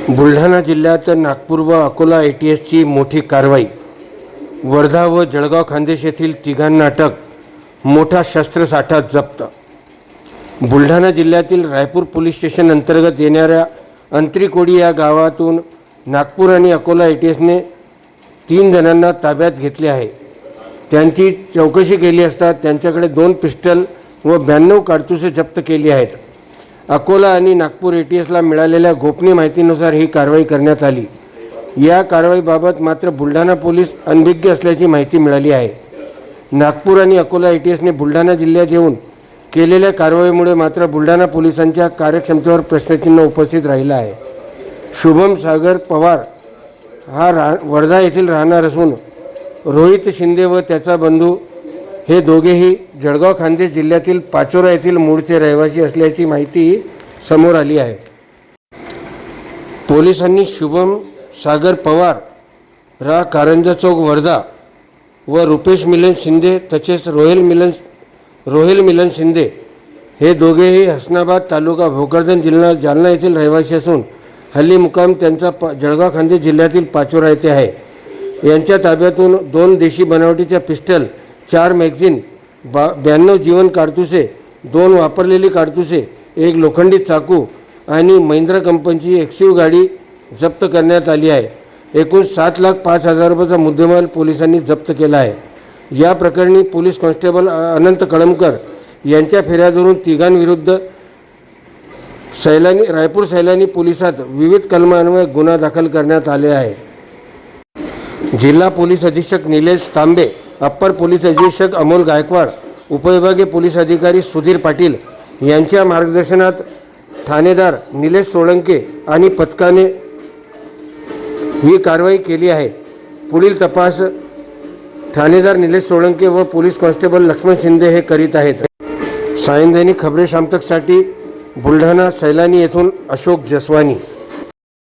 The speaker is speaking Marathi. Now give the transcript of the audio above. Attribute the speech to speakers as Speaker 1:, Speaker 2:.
Speaker 1: बुलढाणा जिल्ह्यात नागपूर व अकोला ATSची मोठी कारवाई। वर्धा व जळगाव खान्देश येथील तिघांना अटक। मोठा शस्त्रसाठा जप्त। बुलढाणा जिल्ह्यातील रायपूर पोलीस स्टेशन अंतर्गत येणाऱ्या अंतरीकोडी या गावातून नागपूर आणि अकोला ATSने 3 जणांना ताब्यात घेतले आहे। त्यांची चौकशी केली असता त्यांच्याकडे 2 पिस्टल व 92 कारतुसे जप्त केली आहेत। अकोला आणि नागपूर ATSला मिळालेल्या गोपनीय माहितीनुसार ही कारवाई करण्यात आली। या कारवाईबाबत मात्र बुलढाणा पोलीस अनभिज्ञ असल्याची माहिती मिळाली आहे। नागपूर आणि अकोला ATSने बुलढाणा जिल्ह्यात येऊन केलेल्या कारवाईमुळे मात्र बुलढाणा पोलिसांच्या कार्यक्षमतेवर प्रश्नचिन्ह उपस्थित राहिला आहे। शुभम सागर पवार हा वर्धा येथील राहणार असून रोहित शिंदे व त्याचा बंधू हे दोघेही जळगाव खान्देश जिल्ह्यातील पाचोरा येथील मूळचे रहिवासी असल्याची माहिती समोर आली आहे। पोलिसांनी शुभम सागर पवार रा कारंजा चौक वर्धा व रुपेश मिलन शिंदे तसेच रोहिल मिलन शिंदे हे दोघेही हसनाबाद तालुका भोकरदन जिल्हा जालना येथील रहिवासी असून हल्ली मुक्काम त्यांचा जळगाव खान्देश जिल्ह्यातील पाचोरा येथे आहे। यांच्या ताब्यातून 2 देशी बनावटीच्या पिस्टल, 4 मॅगझिन, 92 जीवन कारतुसे, 2 वापरलेली कारतुसे, 1 लोखंडी चाकू आणि महिंद्रा कंपनीची XUV गाडी जप्त करण्यात आली आहे। एकूण 7,05,000 रुपयाचा मुद्देमाल पोलिसांनी जप्त केला आहे। या प्रकरणी पोलीस कॉन्स्टेबल अनंत कळमकर यांच्या फिर्यादीवरून तिघांविरुद्ध रायपूर सैलानी पोलिसात विविध कलमान्वये गुन्हा दाखल करण्यात आले आहे। जिल्हा पोलीस अधीक्षक निलेश तांबे, अप्पर पोलीस अधीक्षक अमोल गायकवाड, उपविभागीय पोलीस अधिकारी सुधीर पाटील यांच्या मार्गदर्शनात ठाणेदार निलेश सोळंके आणि पथकाने ही कारवाई केली आहे। पुढील तपास ठाणेदार निलेश सोळंके व पोलीस कॉन्स्टेबल लक्ष्मण शिंदे हे करीत आहेत। सायंदैनिक खबरे शाम तकसाठी बुलढाणा सैलानी येथून अशोक जसवानी।